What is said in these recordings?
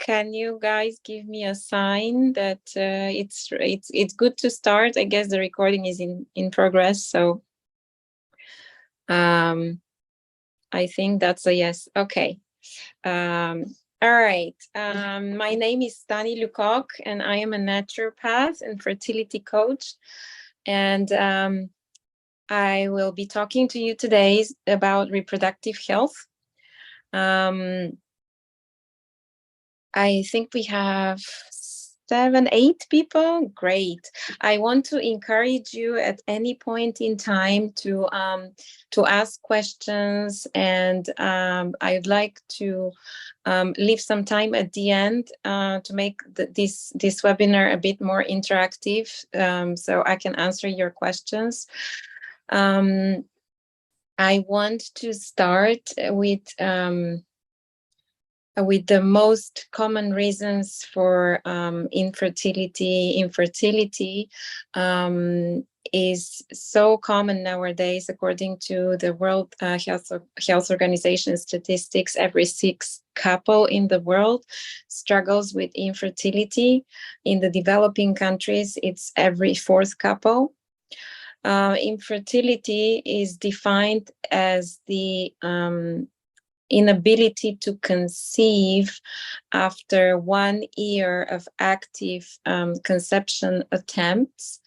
can you guys give me a sign that it's good to start? I guess the recording is in progress, so I think that's a yes. Okay. All right. My name is Stanislava Lecocq, and I am a naturopath and fertility coach. And I will be talking to you today about reproductive health. I think we have 7, 8 people. Great. I want to encourage you at any point in time to ask questions, and I'd like to leave some time at the end to make this webinar a bit more interactive, so I can answer your questions. I want to start with the most common reasons for infertility. Infertility is so common nowadays, according to the World Health Organization statistics. Every 6th couple in the world struggles with infertility. In the developing countries, it's every 4th couple. Infertility is defined as the inability to conceive after 1 year of active conception attempts,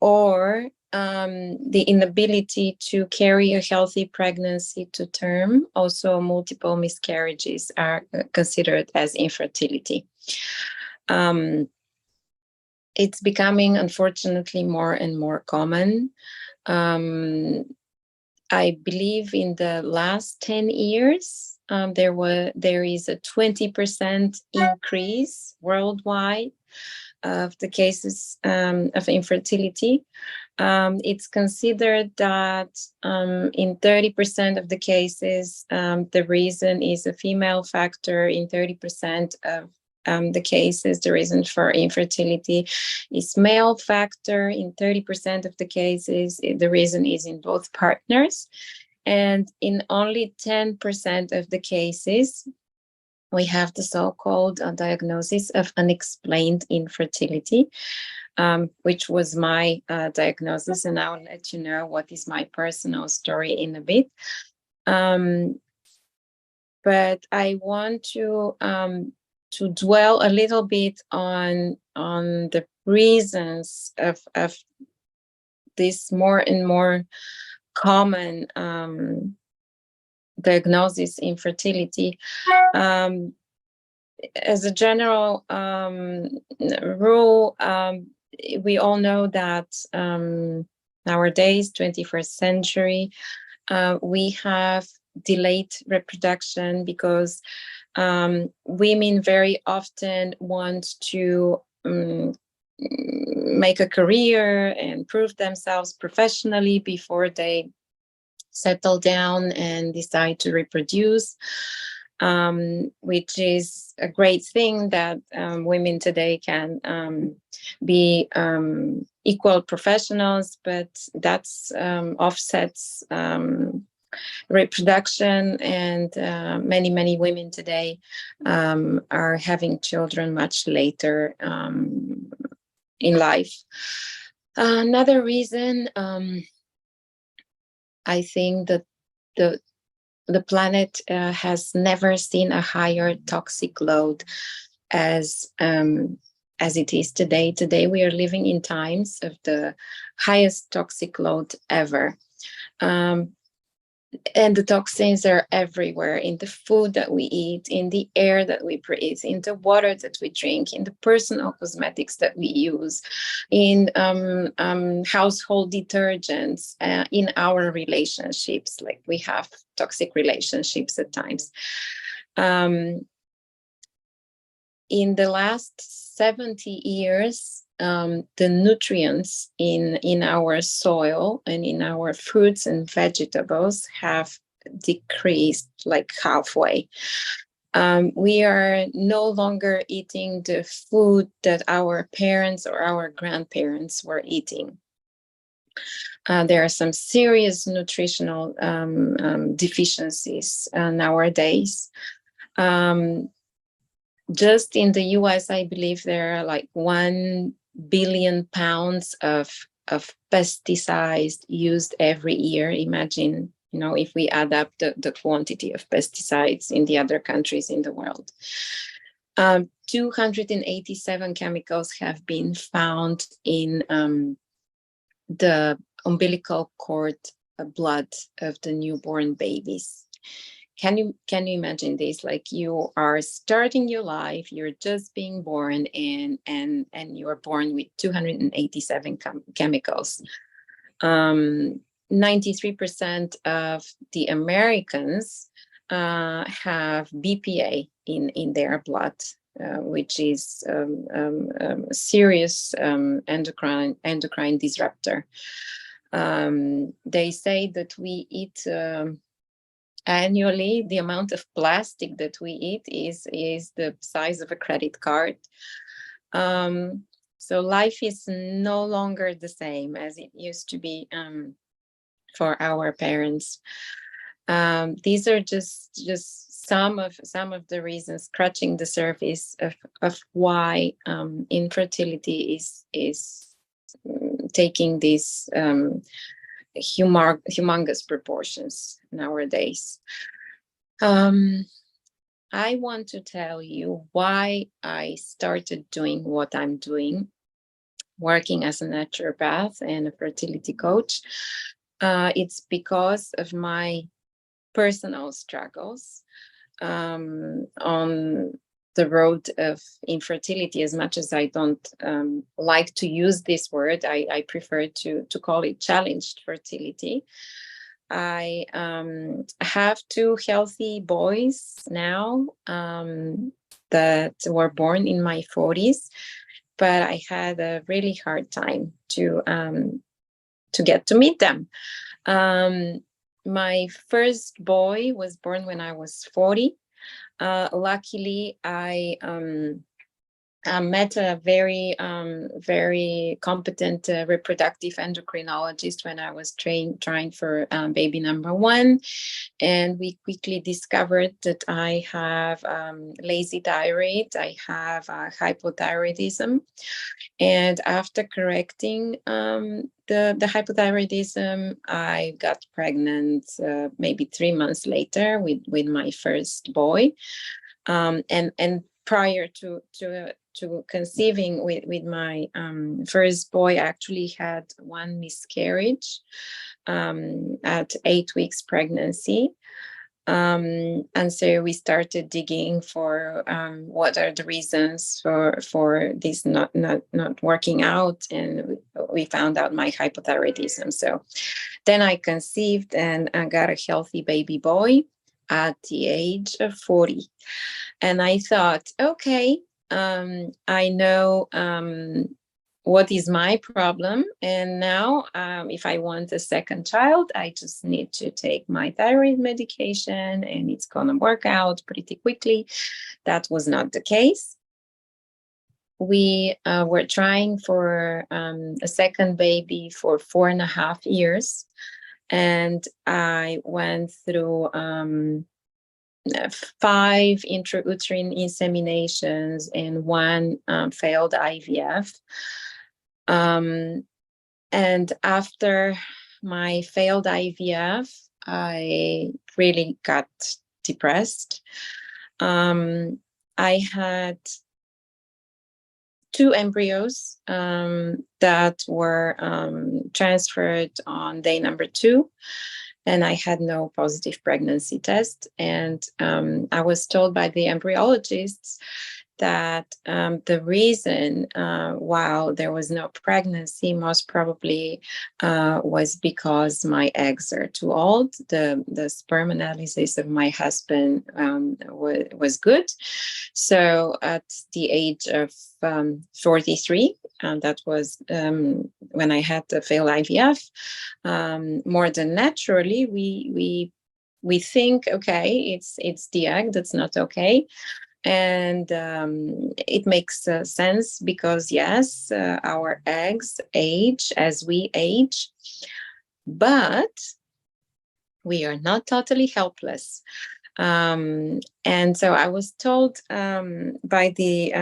or the inability to carry a healthy pregnancy to term. Also, multiple miscarriages are considered as infertility. It's becoming, unfortunately, more and more common. I believe in the last 10 years, there is a 20% increase worldwide of the cases of infertility. It's considered that in 30% of the cases, the reason is a female factor. In 30% of the cases, the reason for infertility is male factor. In 30% of the cases, the reason is in both partners. And in only 10% of the cases, we have the so-called diagnosis of unexplained infertility, which was my diagnosis. And I will let you know what is my personal story in a bit. But I want to dwell a little bit on the reasons of this more and more common diagnosis, infertility. As a general rule, we all know that nowadays, 21st century, we have delayed reproduction because women very often want to make a career and prove themselves professionally before they settle down and decide to reproduce, which is a great thing that women today can be equal professionals, but that's offsets reproduction, and many women today are having children much later in life. Another reason, I think that the planet has never seen a higher toxic load as it is today. Today we are living in times of the highest toxic load ever. And the toxins are everywhere, in the food that we eat, in the air that we breathe, in the water that we drink, in the personal cosmetics that we use, in household detergents, in our relationships. Like, we have toxic relationships at times. In the last 70 years, the nutrients in our soil and in our fruits and vegetables have decreased like halfway. We are no longer eating the food that our parents or our grandparents were eating. There are some serious nutritional deficiencies nowadays. just in the US, I believe there are like 1 billion pounds of pesticides used every year. Imagine, if we add up the quantity of pesticides in the other countries in the world. 287 chemicals have been found in the umbilical cord blood of the newborn babies. Can you imagine this? Like, you are starting your life, you're just being born, and you are born with 287 chemicals. 93% of the Americans have BPA in their blood, which is a serious endocrine disruptor. They say that we eat annually, the amount of plastic that we eat is the size of a credit card. So life is no longer the same as it used to be for our parents. These are just some of the reasons, scratching the surface of why infertility is taking these humongous proportions nowadays. I want to tell you why I started doing what I'm doing, working as a naturopath and a fertility coach. It's because of my personal struggles on the road of infertility. As much as I don't like to use this word, I prefer to call it challenged fertility. I have 2 healthy boys now that were born in my 40s, but I had a really hard time to get to meet them. My first boy was born when I was 40. Luckily, I met a very competent reproductive endocrinologist when I was trying for baby number 1, and we quickly discovered that I have lazy thyroid, I have hypothyroidism, and after correcting the hypothyroidism, I got pregnant maybe 3 months later with my first boy, and prior to conceiving with my first boy, I actually had 1 miscarriage at 8 weeks pregnancy. And so we started digging for what are the reasons for this not working out, and we found out my hypothyroidism. So then I conceived and I got a healthy baby boy at the age of 40. And I thought, okay, I know what is my problem. And now if I want a second child, I just need to take my thyroid medication and it's going to work out pretty quickly. That was not the case. We were trying for a second baby for 4.5 years. And I went through 5 intrauterine inseminations and 1 failed IVF. And after my failed IVF, I really got depressed. I had 2 embryos that were transferred on day number 2. And I had no positive pregnancy test. And I was told by the embryologists that the reason why there was no pregnancy most probably was because my eggs are too old. The sperm analysis of my husband was good. So at the age of 43, and that was when I had the failed IVF, more than naturally, we think, okay, it's the egg that's not okay. And it makes sense because, yes, our eggs age as we age, but we are not totally helpless. And so I was told by the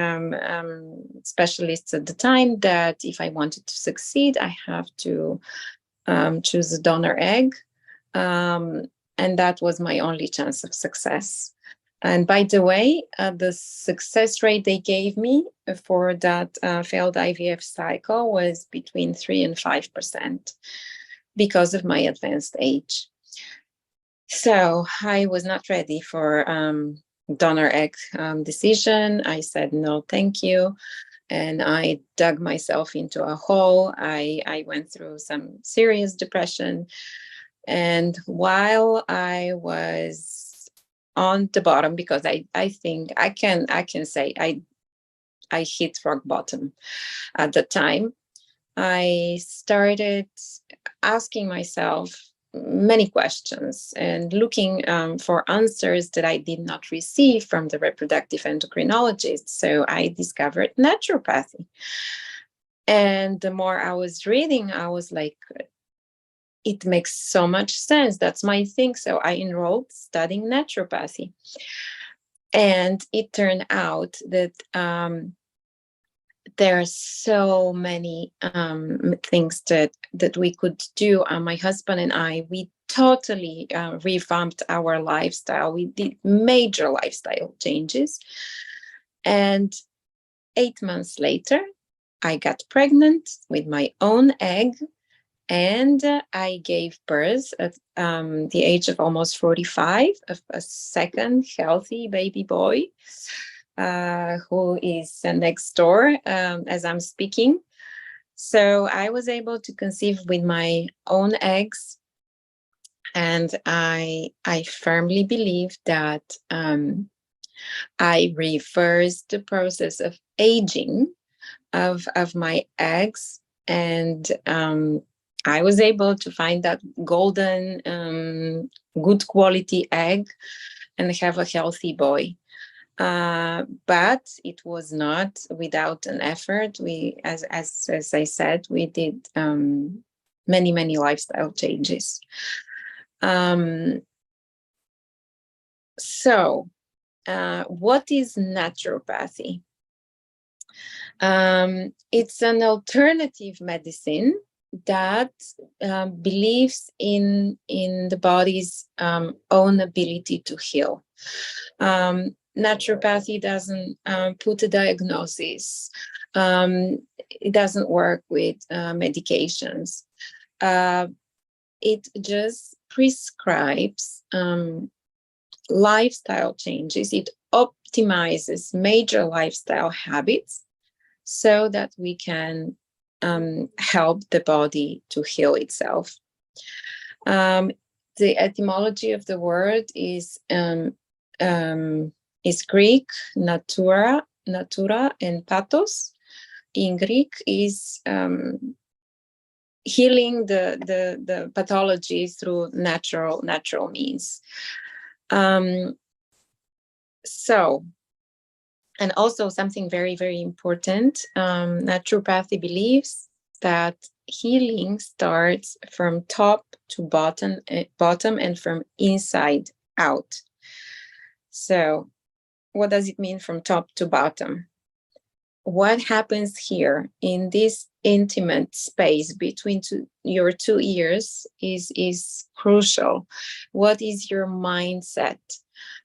specialists at the time that if I wanted to succeed, I have to choose a donor egg. And that was my only chance of success. And by the way, the success rate they gave me for that failed IVF cycle was between 3 and 5% because of my advanced age. So I was not ready for donor egg decision. I said, no, thank you. And I dug myself into a hole. I went through some serious depression. And while I was on the bottom, because I think I can say I hit rock bottom at the time, I started asking myself many questions and looking for answers that I did not receive from the reproductive endocrinologist. So I discovered naturopathy. And the more I was reading, I was like, it makes so much sense. That's my thing. So I enrolled studying naturopathy. And it turned out that there are so many things that we could do. My husband and I, we totally revamped our lifestyle. We did major lifestyle changes. And 8 months later, I got pregnant with my own egg. And I gave birth at the age of almost 45 of a second healthy baby boy. Who is next door as I'm speaking. So I was able to conceive with my own eggs. And I firmly believe that I reversed the process of aging of my eggs. And I was able to find that golden, good quality egg and have a healthy boy. But it was not without an effort. We, as I said, we did many lifestyle changes. So, what is naturopathy? It's an alternative medicine that believes in the body's own ability to heal. Naturopathy doesn't put a diagnosis. It doesn't work with medications. It just prescribes lifestyle changes. It optimizes major lifestyle habits so that we can help the body to heal itself. The etymology of the word is Greek, natura, and pathos. In Greek is healing the pathology through natural means. So, and also something very important, naturopathy believes that healing starts from top to bottom and from inside out. So what does it mean from top to bottom? What happens here in this intimate space between your two ears is crucial. What is your mindset?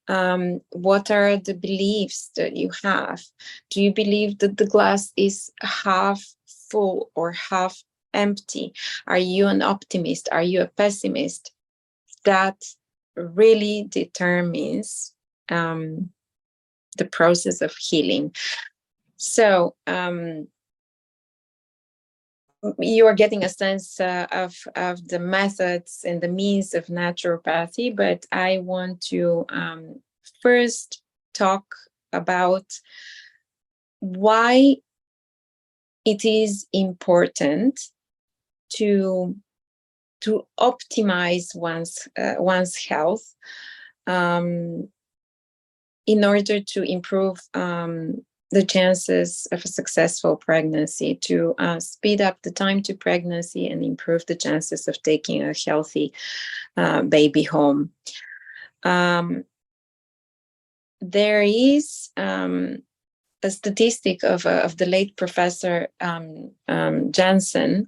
What are the beliefs that you have? Do you believe that the glass is half full or half empty? Are you an optimist? Are you a pessimist? That really determines the process of healing. So you are getting a sense of the methods and the means of naturopathy, but I want to first talk about why it is important to optimize one's health in order to improve the chances of a successful pregnancy, to speed up the time to pregnancy and improve the chances of taking a healthy baby home. there is a statistic of the late Professor Jansen,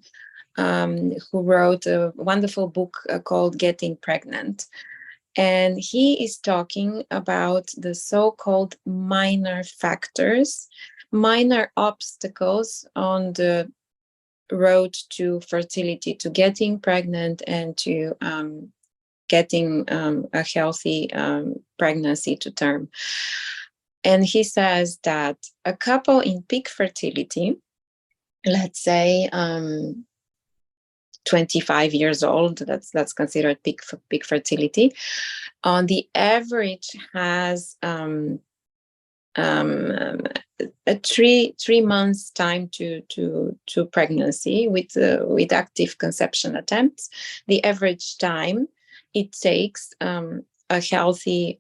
who wrote a wonderful book called Getting Pregnant. And he is talking about the so-called minor factors, minor obstacles on the road to fertility, to getting pregnant and to getting a healthy pregnancy to term. And he says that a couple in peak fertility, let's say 25 years old, that's considered peak fertility, on the average has a 3 months time to pregnancy with active conception attempts. The average time it takes a healthy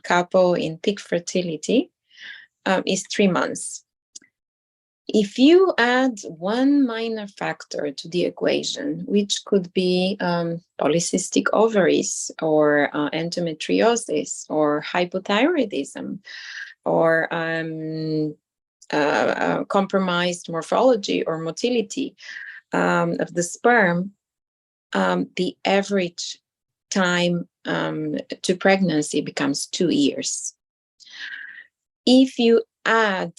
couple in peak fertility is 3 months. If you add one minor factor to the equation, which could be polycystic ovaries or endometriosis or hypothyroidism or compromised morphology or motility of the sperm, the average time to pregnancy becomes 2 years. If you add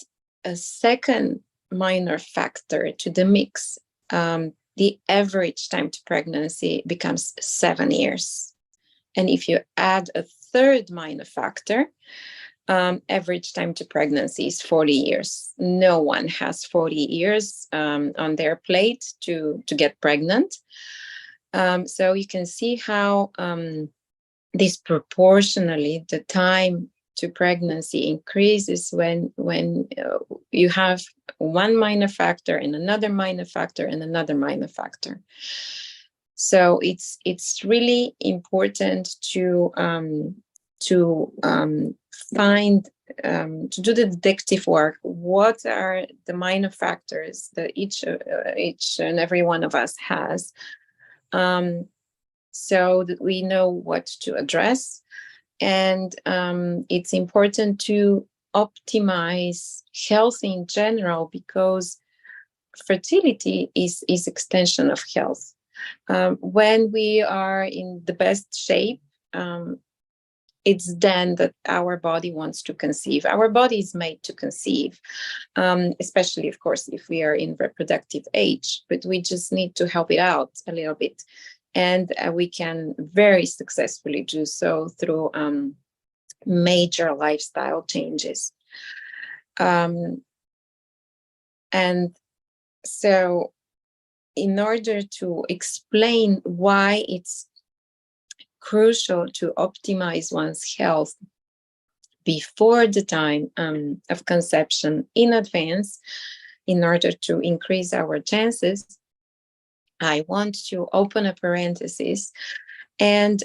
a second minor factor to the mix, the average time to pregnancy becomes 7 years. And if you add a third minor factor, average time to pregnancy is 40 years. No one has 40 years on their plate to get pregnant. So you can see how disproportionately the time to pregnancy increases when you have one minor factor and another minor factor and another minor factor. So it's really important to find to do the detective work. What are the minor factors that each and every one of us has, so that we know what to address. And it's important to optimize health in general, because fertility is extension of health. When we are in the best shape, it's then that our body wants to conceive. Our body is made to conceive, especially, of course, if we are in reproductive age, but we just need to help it out a little bit. And we can very successfully do so through major lifestyle changes. And so in order to explain why it's crucial to optimize one's health before the time of conception in advance, in order to increase our chances, I want to open a parenthesis and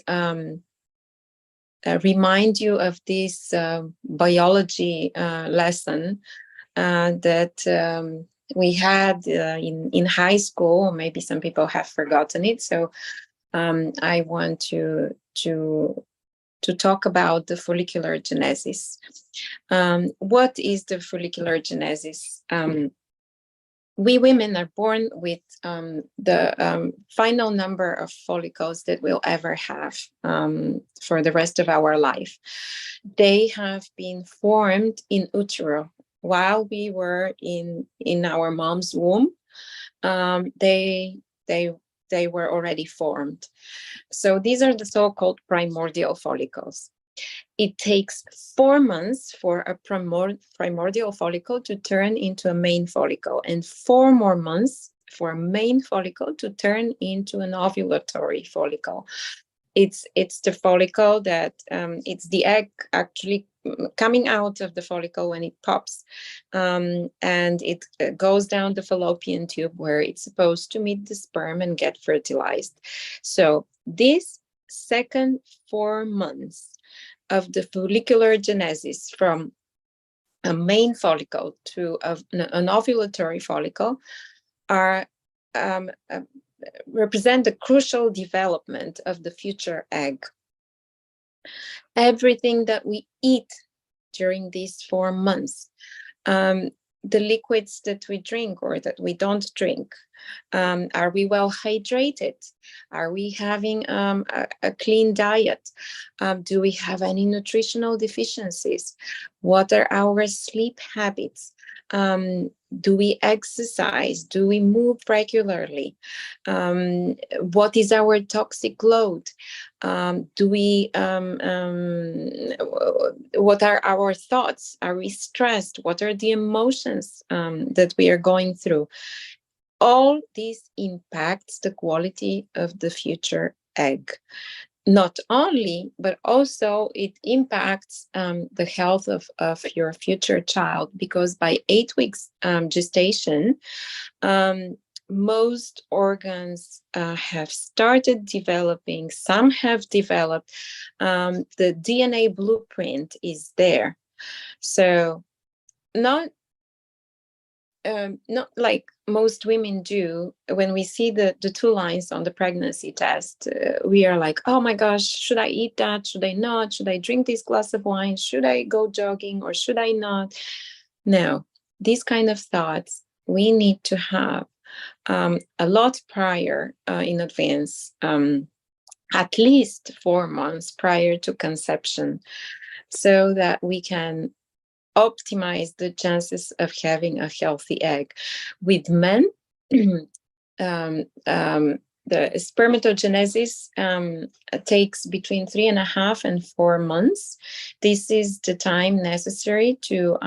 remind you of this biology lesson that we had in high school. Maybe some people have forgotten it. So I want to talk about the follicular genesis. What is the follicular genesis? We women are born with the final number of follicles that we'll ever have for the rest of our life. They have been formed in utero while we were in our mom's womb. They were already formed. So these are the so-called primordial follicles. It takes 4 months for a primordial follicle to turn into a main follicle, and 4 more months for a main follicle to turn into an ovulatory follicle. It's the follicle that it's the egg actually coming out of the follicle when it pops, and it goes down the fallopian tube where it's supposed to meet the sperm and get fertilized. So this second 4 months of the follicular genesis, from a main follicle to an ovulatory follicle, are represent the crucial development of the future egg. Everything that we eat during these 4 months. The liquids that we drink or that we don't drink. Are we well hydrated? Are we having a clean diet? Do we have any nutritional deficiencies? What are our sleep habits? Do we exercise? Do we move regularly? What is our toxic load? What are our thoughts? Are we stressed? What are the emotions that we are going through? All this impacts the quality of the future egg. Not only, but also it impacts the health of your future child, because by 8 weeks gestation, most organs have started developing. Some have developed. The DNA blueprint is there. So not like most women do. When we see the 2 lines on the pregnancy test, we are like, oh my gosh, should I eat that? Should I not? Should I drink this glass of wine? Should I go jogging or should I not? No, these kind of thoughts we need to have a lot prior in advance, at least 4 months prior to conception, so that we can optimize the chances of having a healthy egg. With men, the spermatogenesis takes between 3.5 and 4 months. This is the time necessary to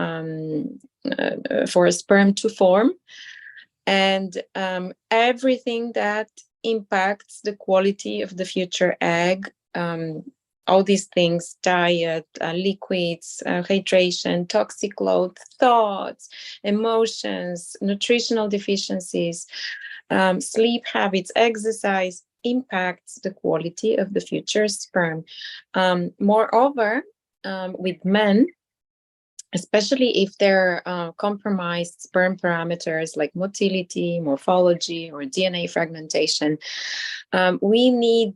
for a sperm to form, and everything that impacts the quality of the future egg. All these things: diet, liquids, hydration, toxic load, thoughts, emotions, nutritional deficiencies, sleep habits, exercise, impacts the quality of the future sperm. Moreover, with men, especially if they're compromised sperm parameters like motility, morphology, or DNA fragmentation, we need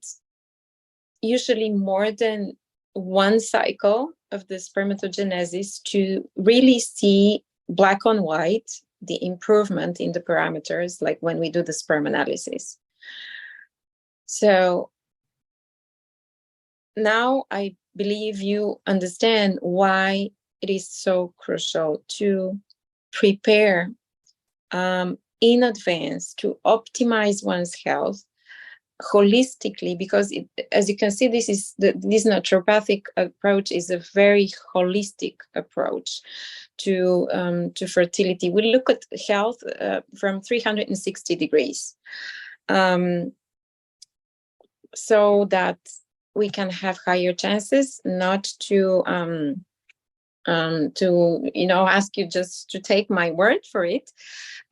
usually more than 1 cycle of the spermatogenesis to really see black on white the improvement in the parameters, like when we do the sperm analysis. So now I believe you understand why it is so crucial to prepare in advance to optimize one's health holistically, because as you can see, this naturopathic approach is a very holistic approach to fertility. We look at health from 360 degrees, so that we can have higher chances, not to ask you just to take my word for it.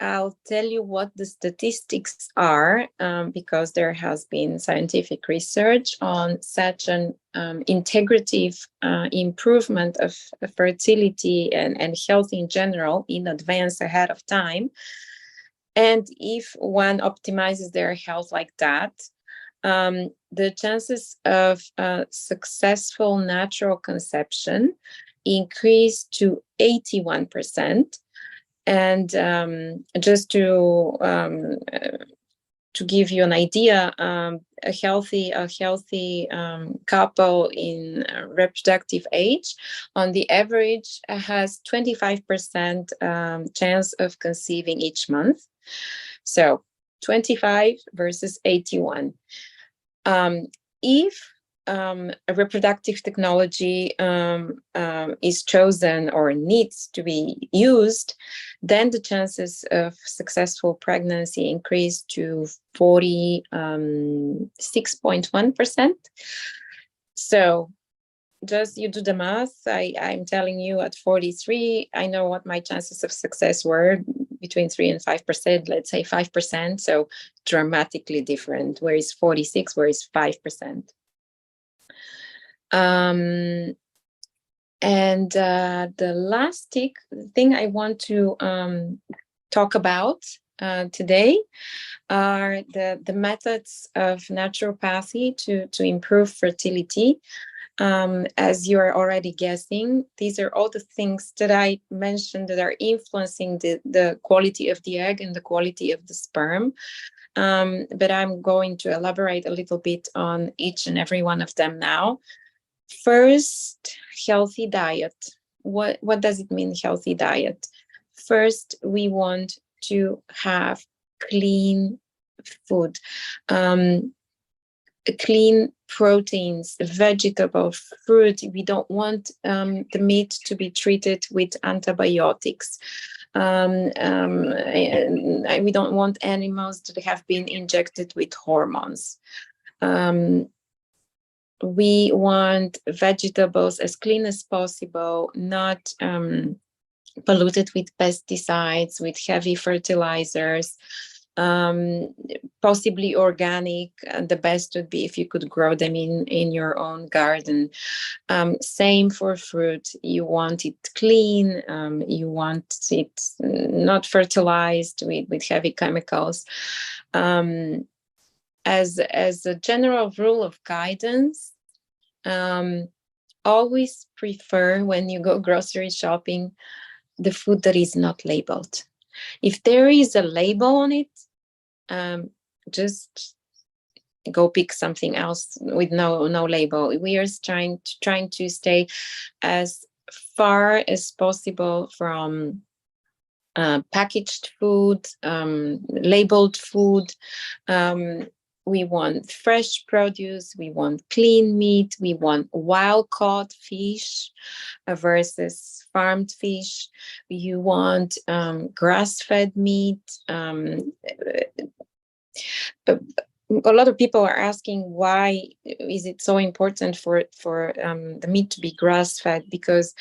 I'll tell you what the statistics are, because there has been scientific research on such an integrative improvement of fertility and health in general in advance, ahead of time. And if one optimizes their health like that, the chances of successful natural conception increase to 81%. And just to give you an idea, a healthy couple in reproductive age, on the average, has 25% chance of conceiving each month. So 25 versus 81. If a reproductive technology is chosen or needs to be used, then the chances of successful pregnancy increase to 46.1%. So just you do the math. I'm telling you, at 43, I know what my chances of success were, between 3 and 5%, let's say 5%. So dramatically different, whereas 46, whereas 5%. And the last thing I want to talk about today are the methods of naturopathy to improve fertility. As you are already guessing, these are all the things that I mentioned that are influencing the quality of the egg and the quality of the sperm. But I'm going to elaborate a little bit on each and every one of them now. First, healthy diet. What does it mean, healthy diet? First, we want to have clean food, clean proteins, vegetable, fruit. We don't want the meat to be treated with antibiotics. We don't want animals that have been injected with hormones. We want vegetables as clean as possible, not polluted with pesticides, with heavy fertilizers, possibly organic. The best would be if you could grow them in your own garden. Same for fruit. You want it clean. You want it not fertilized with heavy chemicals. As a general rule of guidance, always prefer, when you go grocery shopping, the food that is not labeled. If there is a label on it, just go pick something else with no label. We are trying to stay as far as possible from packaged food, labeled food. We want fresh produce, we want clean meat, we want wild-caught fish versus farmed fish. You want grass-fed meat. A lot of people are asking, why is it so important for the meat to be grass-fed? Because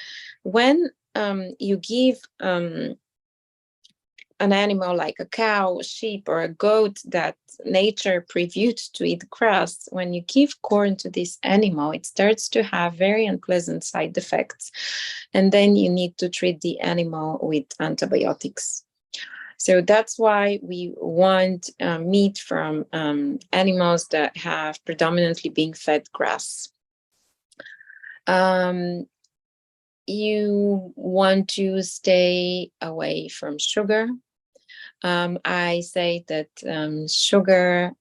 when you give an animal like a cow, a sheep, or a goat that nature previewed to eat grass, when you give corn to this animal, it starts to have very unpleasant side effects. And then you need to treat the animal with antibiotics. So that's why we want meat from animals that have predominantly been fed grass. You want to stay away from sugar. I say that sugar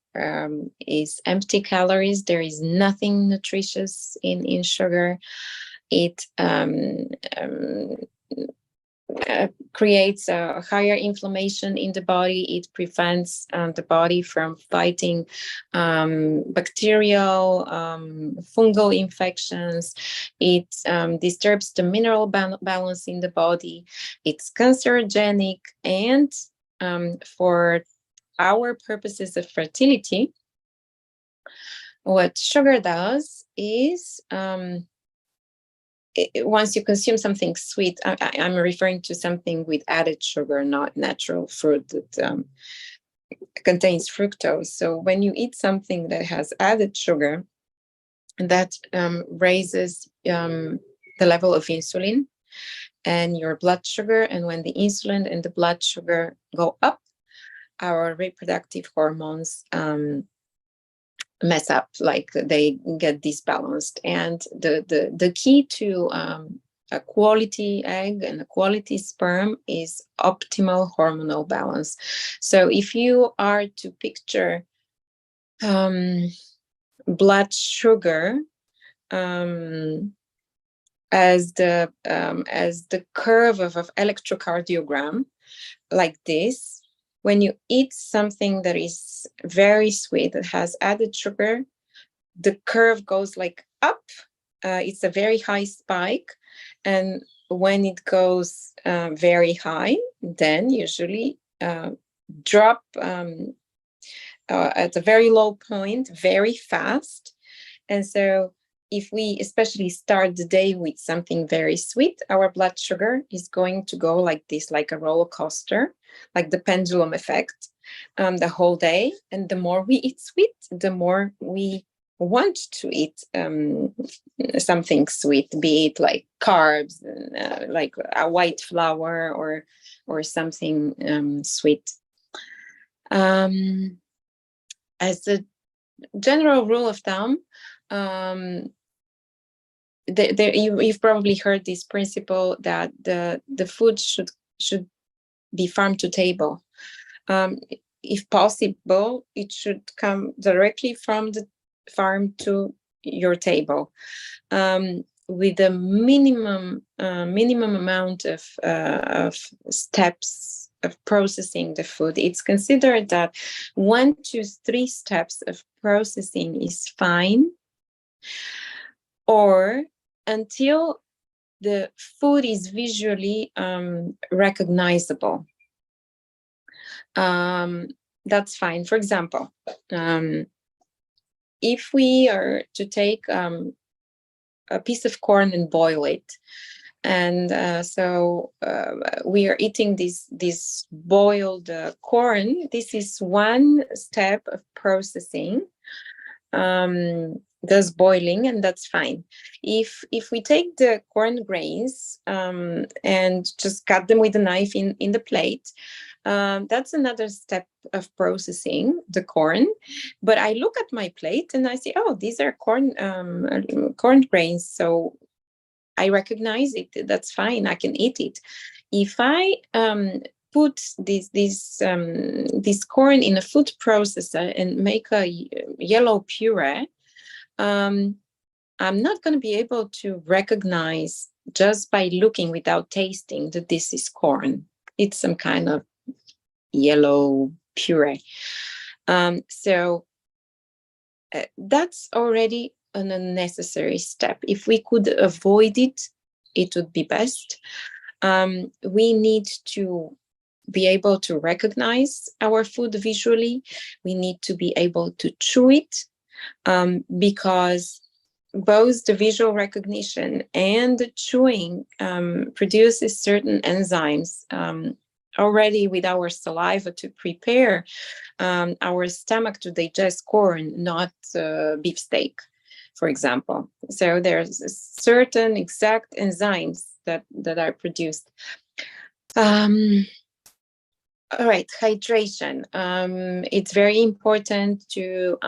is empty calories. There is nothing nutritious in sugar. It creates a higher inflammation in the body. It prevents the body from fighting bacterial, fungal infections. It disturbs the mineral balance in the body. It's cancerogenic. And for our purposes of fertility, what sugar does is, once you consume something sweet, I'm referring to something with added sugar, not natural fruit that contains fructose. So when you eat something that has added sugar, that raises the level of insulin and your blood sugar. And when the insulin and the blood sugar go up, our reproductive hormones mess up, like they get disbalanced. And the key to a quality egg and a quality sperm is optimal hormonal balance. So if you are to picture blood sugar as the curve of electrocardiogram, like this, when you eat something that is very sweet, that has added sugar, the curve goes like up. It's a very high spike. And when it goes very high, then usually drop at a very low point very fast. And so if we especially start the day with something very sweet, our blood sugar is going to go like this, like a roller coaster, like the pendulum effect, the whole day. And the more we eat sweet, the more we want to eat something sweet, be it like carbs, like a white flour or something sweet. As a general rule of thumb, you've probably heard this principle that the food should be farm to table. If possible, it should come directly from the farm to your table, with a minimum amount of steps of processing the food. It's considered that 1 to 3 steps of processing is fine, or until the food is visually recognizable. That's fine. For example, if we are to take a piece of corn and boil it, and so we are eating this boiled corn, this is one step of processing, does boiling, and that's fine. If we take the corn grains and just cut them with a knife in the plate, that's another step of processing the corn. But I look at my plate and I say, oh, these are corn grains, so I recognize it. That's fine. I can eat it. If I put this corn in a food processor and make a yellow puree, I'm not going to be able to recognize just by looking without tasting that this is corn. It's some kind of yellow puree. So that's already an unnecessary step. If we could avoid it, it would be best. We need to be able to recognize our food visually. We need to be able to chew it, because both the visual recognition and the chewing produces certain enzymes already with our saliva to prepare our stomach to digest corn, not beefsteak, for example. So there's certain exact enzymes that are produced. All right, hydration. It's very important to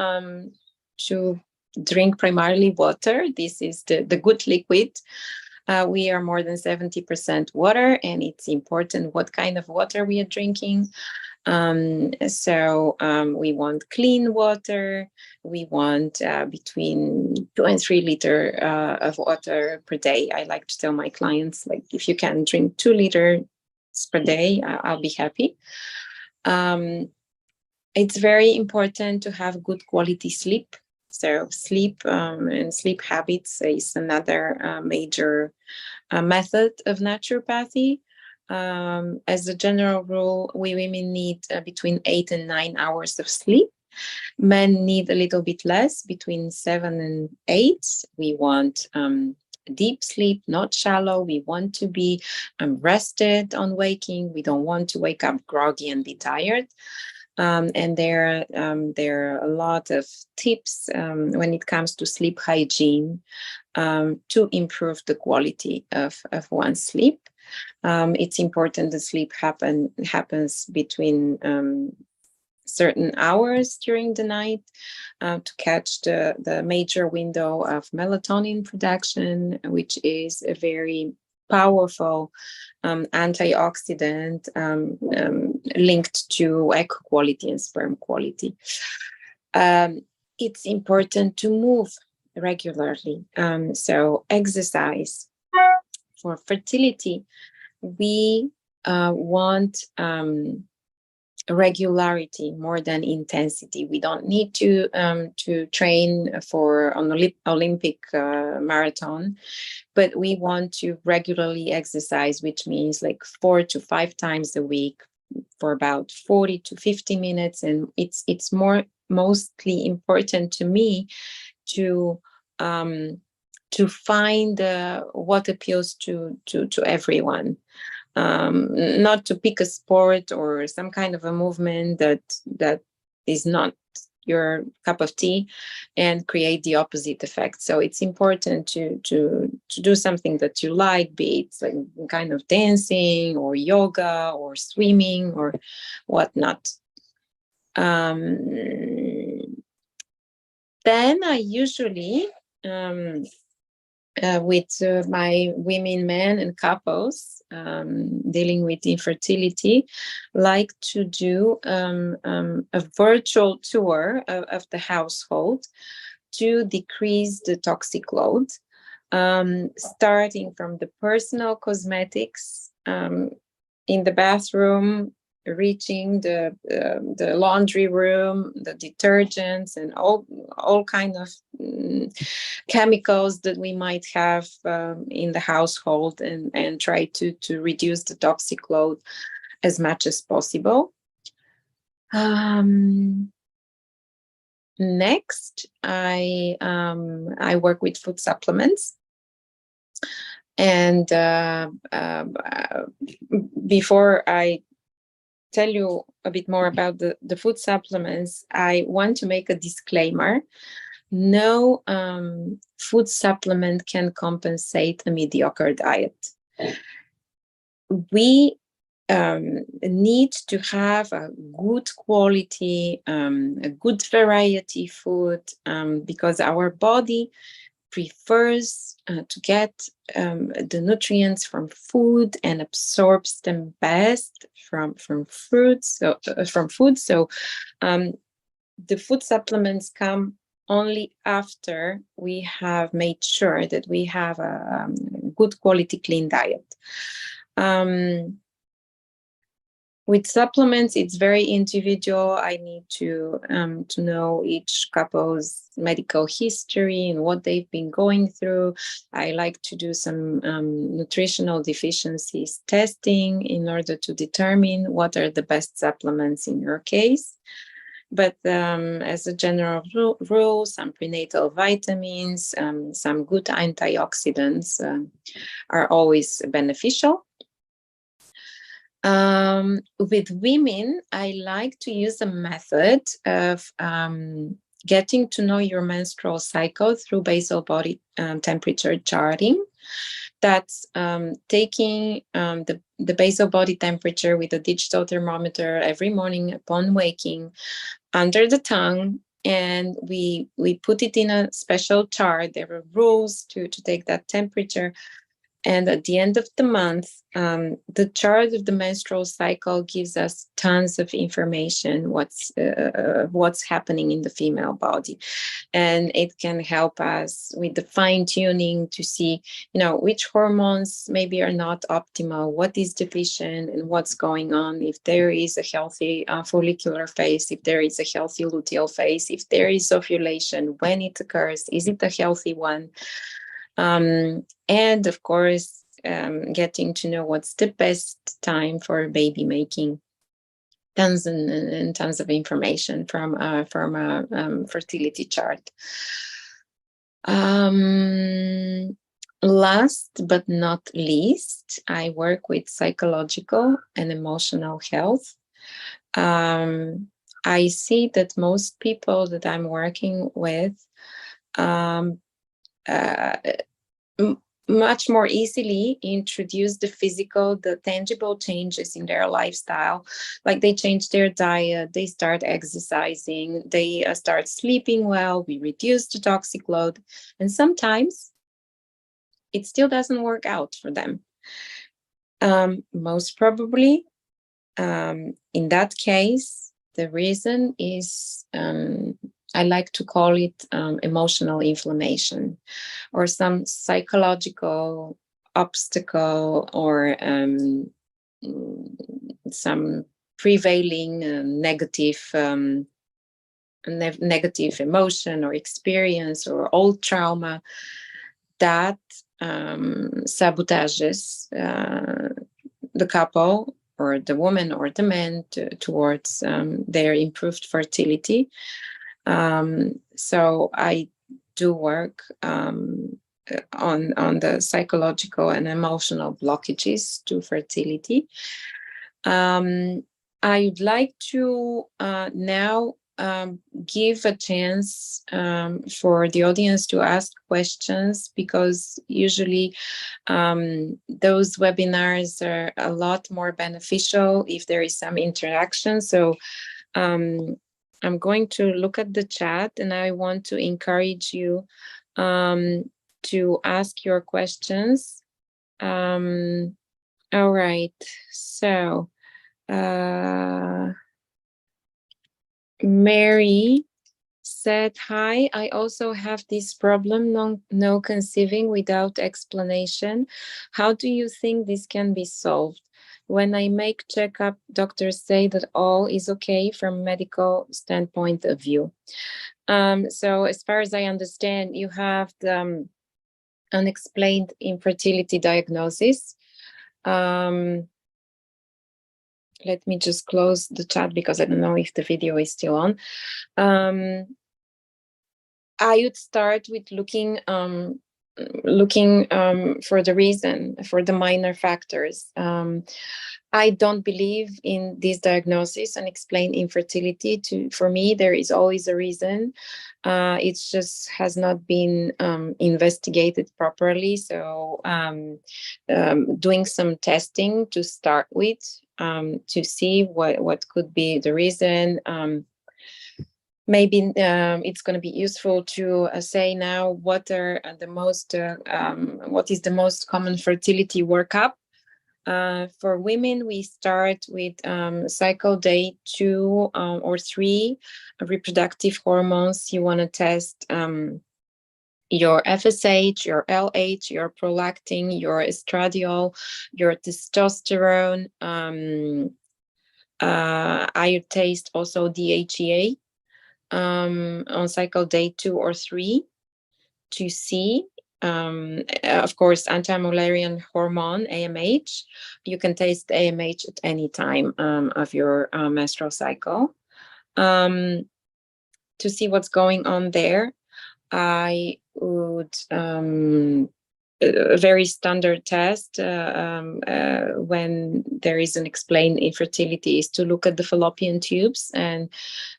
drink primarily water. This is the good liquid. We are more than 70% water, and it's important what kind of water we are drinking. So we want clean water. We want between 2 and 3 liters of water per day. I like to tell my clients, like, if you can drink 2 liters per day, I'll be happy. It's very important to have good quality sleep. So sleep and sleep habits is another major method of naturopathy. As a general rule, we women need between 8 and 9 hours of sleep. Men need a little bit less, between 7 and 8. We want deep sleep, not shallow. We want to be rested on waking. We don't want to wake up groggy and be tired. And there are a lot of tips when it comes to sleep hygiene to improve the quality of one's sleep. It's important that sleep happens between certain hours during the night to catch the major window of melatonin production, which is a very powerful antioxidant linked to egg quality and sperm quality. It's important to move regularly. So exercise. For fertility, we want regularity more than intensity. We don't need to train for an Olympic marathon, but we want to regularly exercise, which means like 4 to 5 times a week for about 40 to 50 minutes. And it's mostly important to me to find what appeals to everyone. Not to pick a sport or some kind of a movement that is not your cup of tea and create the opposite effect. So it's important to do something that you like, be it like kind of dancing or yoga or swimming or whatnot. Then I usually, with my women, men, and couples dealing with infertility, like to do a virtual tour of the household to decrease the toxic load, starting from the personal cosmetics in the bathroom, reaching the laundry room, the detergents, and all kind of chemicals that we might have in the household, and try to reduce the toxic load as much as possible. Next, I work with food supplements. And before I tell you a bit more about the food supplements, I want to make a disclaimer. No food supplement can compensate a mediocre diet. We need to have a good quality, a good variety food, because our body prefers to get the nutrients from food and absorbs them best from fruits. So from food. So the food supplements come only after we have made sure that we have a good quality, clean diet. With supplements, it's very individual. I need to know each couple's medical history and what they've been going through. I like to do some nutritional deficiencies testing in order to determine what are the best supplements in your case. But as a general rule, some prenatal vitamins, some good antioxidants are always beneficial. With women, I like to use a method of getting to know your menstrual cycle through basal body temperature charting. That's taking the basal body temperature with a digital thermometer every morning upon waking under the tongue, and we put it in a special chart. There are rules to take that temperature. And at the end of the month, the chart of the menstrual cycle gives us tons of information, what's happening in the female body. And it can help us with the fine tuning to see, which hormones maybe are not optimal, what is deficient, and what's going on. If there is a healthy follicular phase, if there is a healthy luteal phase, if there is ovulation, when it occurs, is it a healthy one? And of course, getting to know what's the best time for baby making. Tons and tons of information from a fertility chart. Last but not least, I work with psychological and emotional health. I see that most people that I'm working with much more easily introduce the physical, the tangible changes in their lifestyle. Like they change their diet, they start exercising, they start sleeping well, we reduce the toxic load. And sometimes it still doesn't work out for them. Most probably, in that case, the reason is, I like to call it emotional inflammation, or some psychological obstacle, or some prevailing negative emotion or experience or old trauma that sabotages the couple or the woman or the man towards their improved fertility. So I do work on the psychological and emotional blockages to fertility. I'd like to now give a chance for the audience to ask questions, because usually those webinars are a lot more beneficial if there is some interaction. So I'm going to look at the chat, and I want to encourage you to ask your questions. All right. So, Mary said, "Hi, I also have this problem, no conceiving without explanation. How do you think this can be solved? When I make checkup, doctors say that all is okay from medical standpoint of view." So as far as I understand, you have the unexplained infertility diagnosis. Let me just close the chat because I don't know if the video is still on. I would start with looking for the reason, for the minor factors. I don't believe in this diagnosis and explain infertility. For me, there is always a reason. It just has not been investigated properly. So doing some testing to start with to see what could be the reason. Maybe it's going to be useful to say now what are the most what is the most common fertility workup. For women, we start with cycle day 2 or 3 reproductive hormones. You want to test your FSH, your LH, your prolactin, your estradiol, your testosterone. I would taste also DHEA on cycle day 2 or 3 to see. Of course, anti-Mullerian hormone, AMH. You can taste AMH at any time of your menstrual cycle. To see what's going on there, I would a very standard test when there is an explained infertility is to look at the fallopian tubes and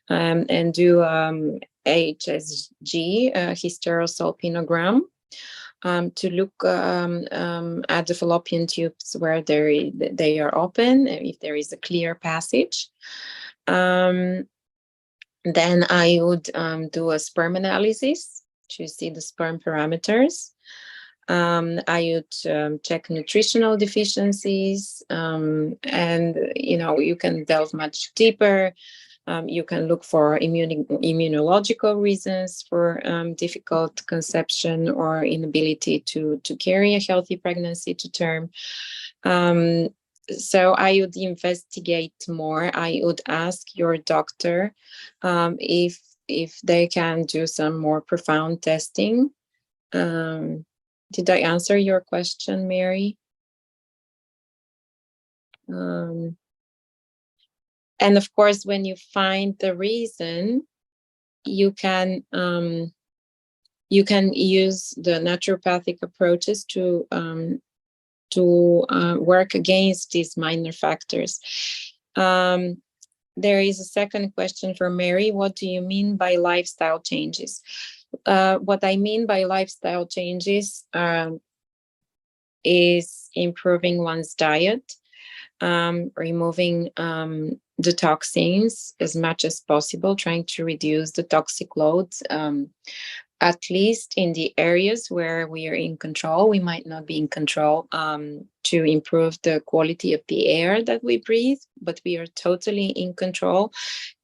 do HSG, hysterosalpingogram, to look at the fallopian tubes where they are open, if there is a clear passage. Then I would do a sperm analysis to see the sperm parameters. I would check nutritional deficiencies, and you can delve much deeper. You can look for immunological reasons for difficult conception or inability to carry a healthy pregnancy to term. So I would investigate more. I would ask your doctor if they can do some more profound testing. Did I answer your question, Mary? And of course, when you find the reason, you can use the naturopathic approaches to work against these minor factors. There is a second question for Mary. What do you mean by lifestyle changes? What I mean by lifestyle changes is improving one's diet, removing the toxins as much as possible, trying to reduce the toxic loads, at least in the areas where we are in control. We might not be in control to improve the quality of the air that we breathe, but we are totally in control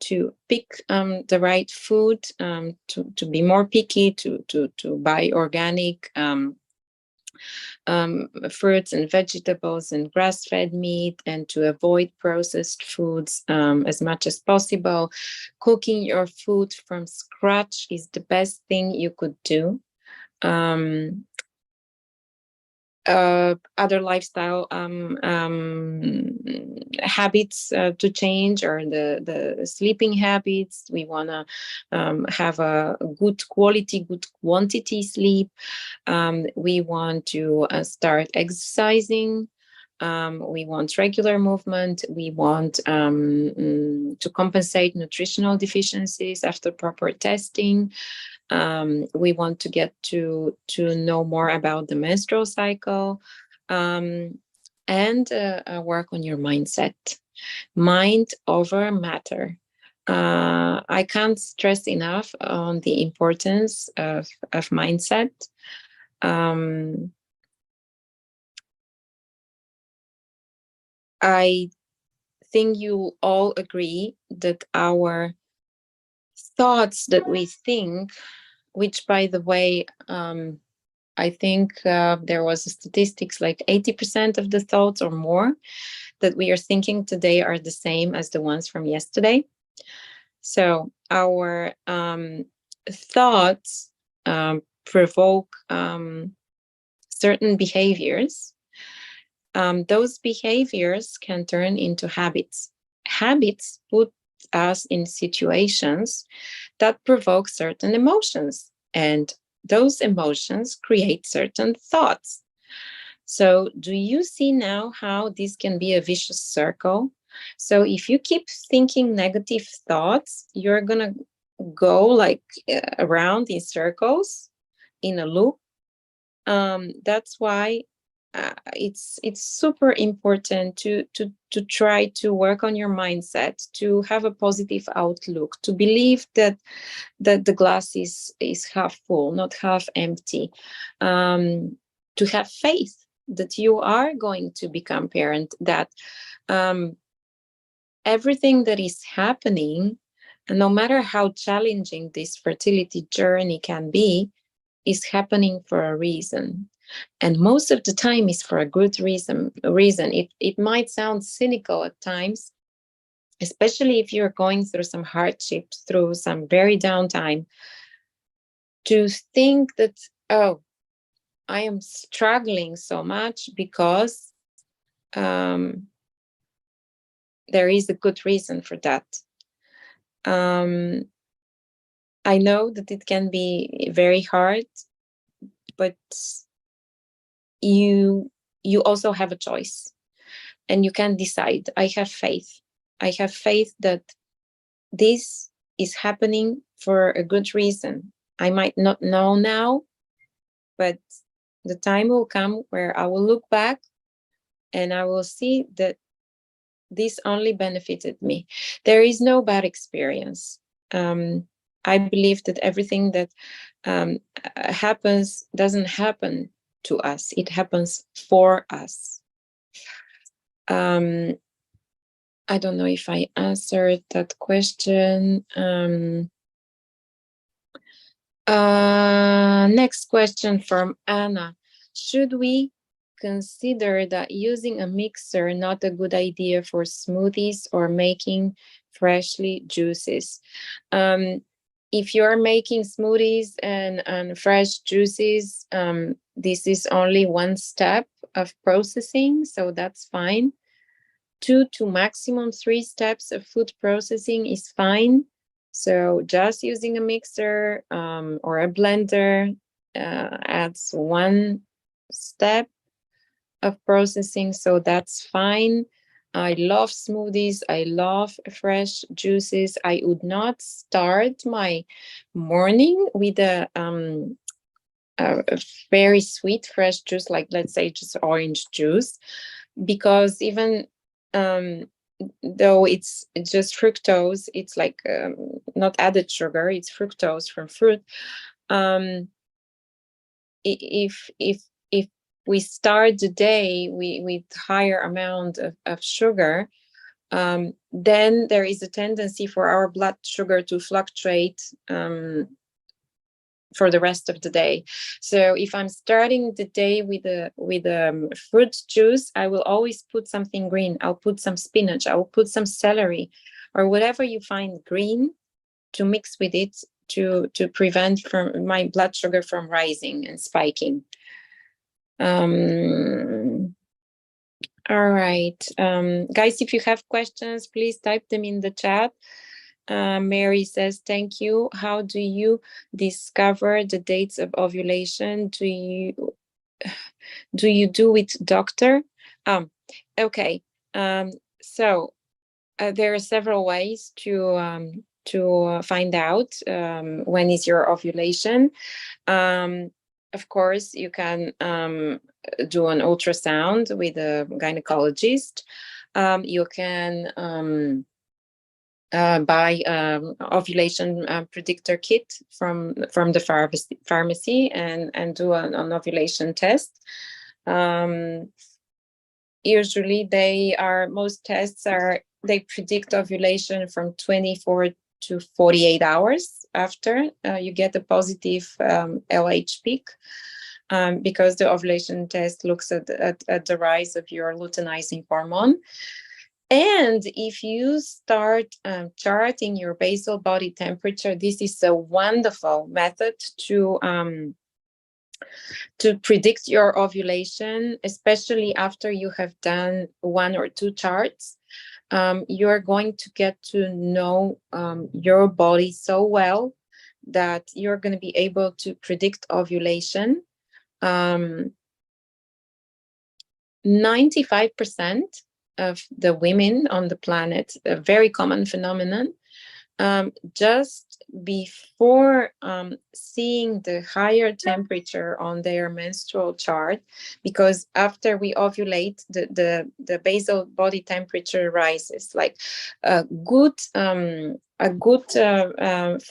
to pick the right food, to be more picky, to buy organic fruits and vegetables and grass-fed meat, and to avoid processed foods as much as possible. Cooking your food from scratch is the best thing you could do. Other lifestyle habits to change, or the sleeping habits. We want to have a good quality, good quantity sleep. We want to start exercising. We want regular movement. We want to compensate nutritional deficiencies after proper testing. We want to get to know more about the menstrual cycle, and work on your mindset. Mind over matter. I can't stress enough on the importance of mindset. I think you all agree that our thoughts that we think, which, by the way, I think there was a statistics like 80% of the thoughts or more that we are thinking today are the same as the ones from yesterday. So our thoughts provoke certain behaviors. Those behaviors can turn into habits. Habits put us in situations that provoke certain emotions, and those emotions create certain thoughts. So, do you see now how this can be a vicious circle? So, if you keep thinking negative thoughts, you're going to go like around in circles in a loop. That's why it's super important to try to work on your mindset, to have a positive outlook, to believe that the glass is half full, not half empty, to have faith that you are going to become parent, that everything that is happening, no matter how challenging this fertility journey can be, is happening for a reason. And most of the time is for a good reason. It might sound cynical at times, especially if you're going through some hardships, through some very downtime, to think that, oh, I am struggling so much because there is a good reason for that. I know that it can be very hard, but you also have a choice, and you can decide. I have faith that this is happening for a good reason. I might not know now, but the time will come where I will look back and I will see that this only benefited me. There is no bad experience. I believe that everything that happens doesn't happen to us. It happens for us. I don't know if I answered that question. Next question from Anna. Should we consider that using a mixer not a good idea for smoothies or making freshly juices? If you're making smoothies and fresh juices, this is only one step of processing, so that's fine. 2 to maximum 3 steps of food processing is fine. So just using a mixer or a blender adds 1 step of processing, so that's fine. I love smoothies. I love fresh juices. I would not start my morning with a very sweet fresh juice, like let's say just orange juice, because even though it's just fructose, it's like not added sugar, it's fructose from fruit. If we start the day with higher amount of sugar, then there is a tendency for our blood sugar to fluctuate for the rest of the day. So if I'm starting the day with a fruit juice, I will always put something green. I'll put some spinach, I will put some celery, or whatever you find green, to mix with it to prevent from my blood sugar from rising and spiking. All right, guys, if you have questions, please type them in the chat. Mary says, thank you. How do you discover the dates of ovulation? Do you do with doctor? Okay. So there are several ways to find out when is your ovulation. Of course, you can do an ultrasound with a gynecologist. You can buy ovulation predictor kit from the pharmacy and do an ovulation test. Usually most tests they predict ovulation from 24 to 48 hours after you get a positive LH peak, because the ovulation test looks at the rise of your luteinizing hormone. And if you start charting your basal body temperature, this is a wonderful method to predict your ovulation, especially after you have done 1 or 2 charts. You're going to get to know your body so well that you're going to be able to predict ovulation. 95% of the women on the planet, a very common phenomenon, just before seeing the higher temperature on their menstrual chart, because after we ovulate, the basal body temperature rises. Like a good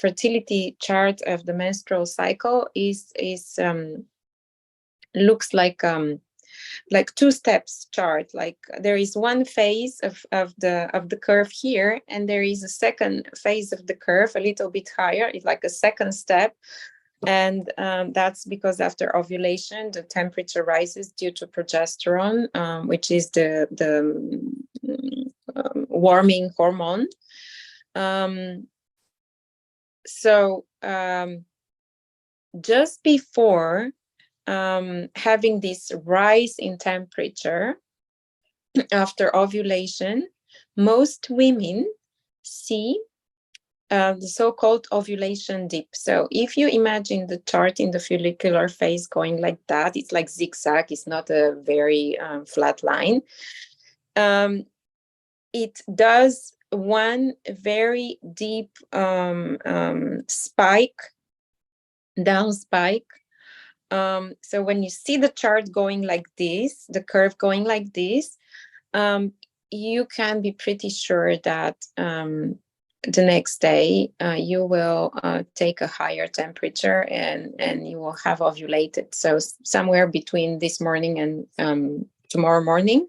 fertility chart of the menstrual cycle is looks like 2 steps chart. Like there is one phase of the curve here, and there is a second phase of the curve a little bit higher. It's like a second step, and that's because after ovulation the temperature rises due to progesterone, which is the warming hormone. So just before having this rise in temperature after ovulation, most women see the so-called ovulation dip. So if you imagine the chart in the follicular phase going like that, it's like zigzag, it's not a very flat line. It does one very deep spike, down spike. So when you see the chart going like this, the curve going like this, you can be pretty sure that the next day you will take a higher temperature and you will have ovulated. So somewhere between this morning and tomorrow morning,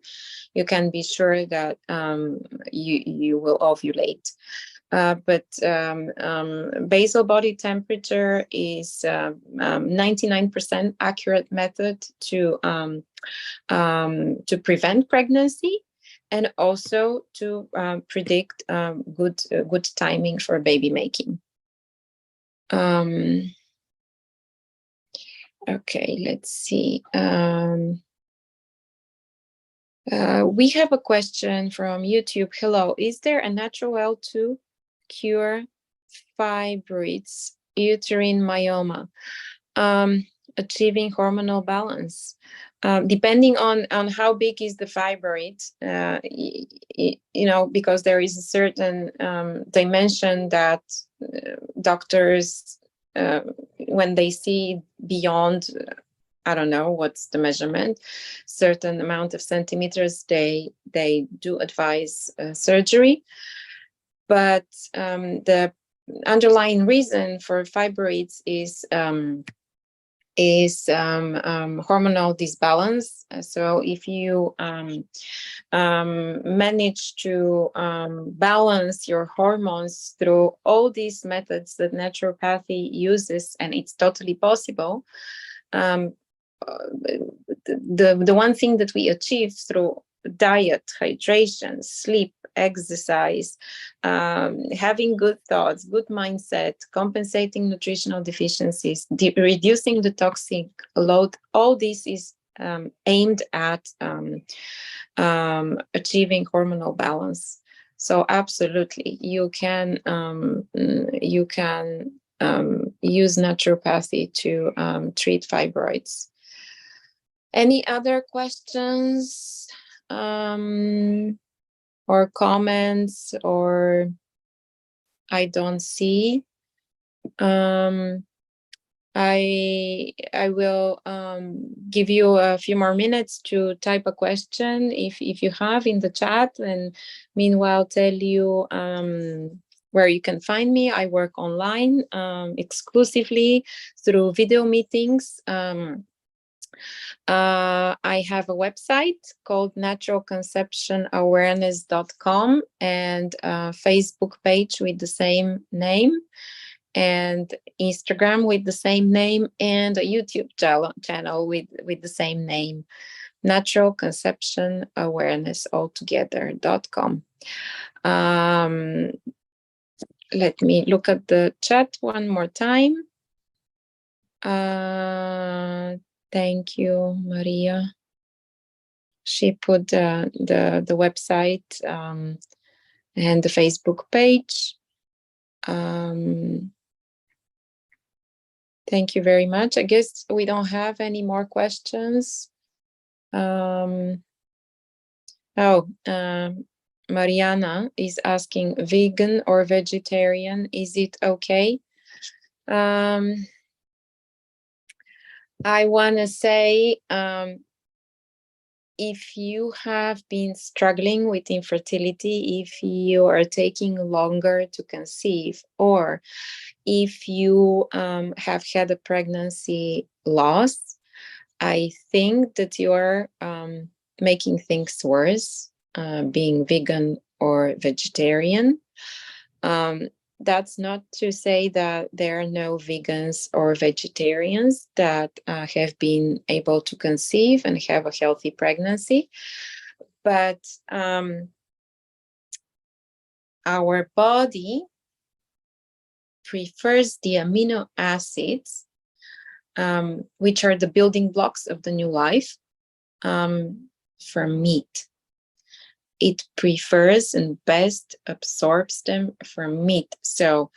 you can be sure that you will ovulate. But basal body temperature is 99% accurate method to prevent pregnancy, and also to predict good timing for baby making. Okay, let's see. We have a question from YouTube. Hello, is there a natural way to cure fibroids, uterine myoma, achieving hormonal balance? Depending on how big is the fibroid, because there is a certain dimension that doctors, when they see beyond, I don't know what's the measurement, certain amount of centimeters, they do advise surgery. But the underlying reason for fibroids is hormonal disbalance. So if you manage to balance your hormones through all these methods that naturopathy uses, and it's totally possible, the one thing that we achieve through diet, hydration, sleep, exercise, having good thoughts, good mindset, compensating nutritional deficiencies, reducing the toxic load, all this is aimed at achieving hormonal balance. So absolutely, you can use naturopathy to treat fibroids. Any other questions or comments? Or I don't see. I will give you a few more minutes to type a question if you have in the chat, and meanwhile tell you where you can find me. I work online exclusively through video meetings. I have a website called naturalconceptionawareness.com and a Facebook page with the same name, and Instagram with the same name, and a YouTube channel with the same name, naturalconceptionawareness.com. Let me look at the chat one more time. Thank you, Maria. She put the website and the Facebook page. Thank you very much. I guess we don't have any more questions. Mariana is asking, vegan or vegetarian, is it okay? I want to say, if you have been struggling with infertility, if you are taking longer to conceive, or if you have had a pregnancy loss, I think that you're making things worse, being vegan or vegetarian. That's not to say that there are no vegans or vegetarians that have been able to conceive and have a healthy pregnancy, but our body prefers the amino acids, which are the building blocks of the new life, from meat. It prefers and best absorbs them from meat. So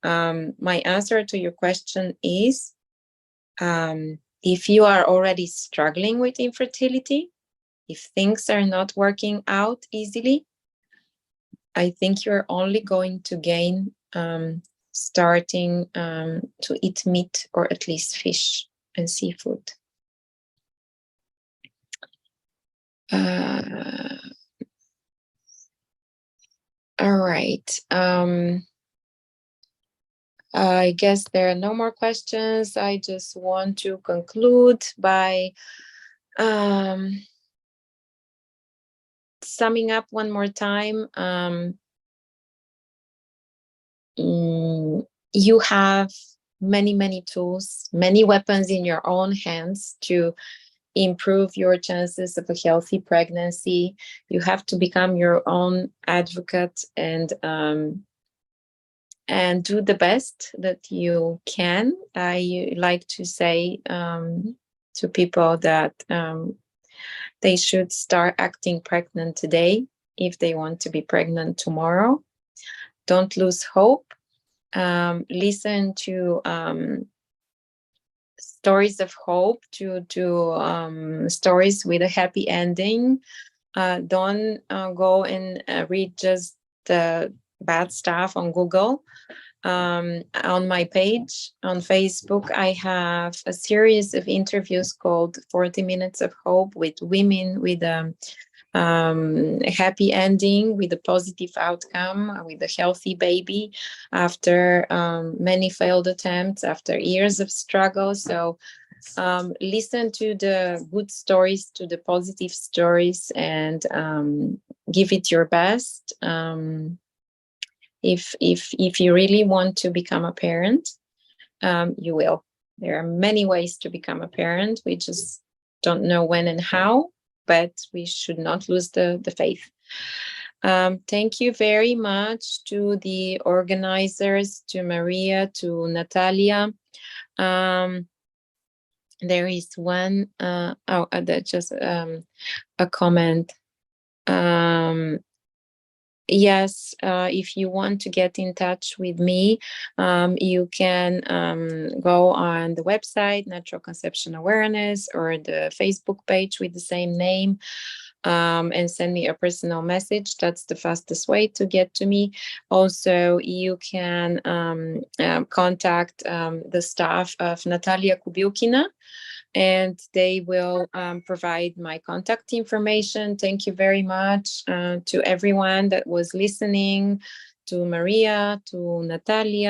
my answer to your question is, if you are already struggling with infertility, if things are not working out easily, I think you're only going to gain starting to eat meat, or at least fish and seafood. All right. I guess there are no more questions. I just want to conclude by summing up one more time. You have many tools, many weapons in your own hands to improve your chances of a healthy pregnancy. You have to become your own advocate and do the best that you can. I like to say to people that they should start acting pregnant today if they want to be pregnant tomorrow. Don't lose hope. Listen to stories of hope, to stories with a happy ending. Don't go and read just the bad stuff on Google. On my page on Facebook, I have a series of interviews called 40 Minutes of Hope with women with a happy ending, with a positive outcome, with a healthy baby after many failed attempts, after years of struggle. So listen to the good stories, to the positive stories, and give it your best. If you really want to become a parent, you will. There are many ways to become a parent. We just don't know when and how, but we should not lose the faith. Thank you very much to the organizers, to Maria, to Natalia. There is one, that's just a comment. Yes, if you want to get in touch with me, you can go on the website, Natural Conception Awareness, or the Facebook page with the same name. and send me a personal message. That's the fastest way to get to me. Also, you can contact the staff of Natalia Kubilkina, and they will provide my contact information. Thank you very much to everyone that was listening, to Maria, to Natalia.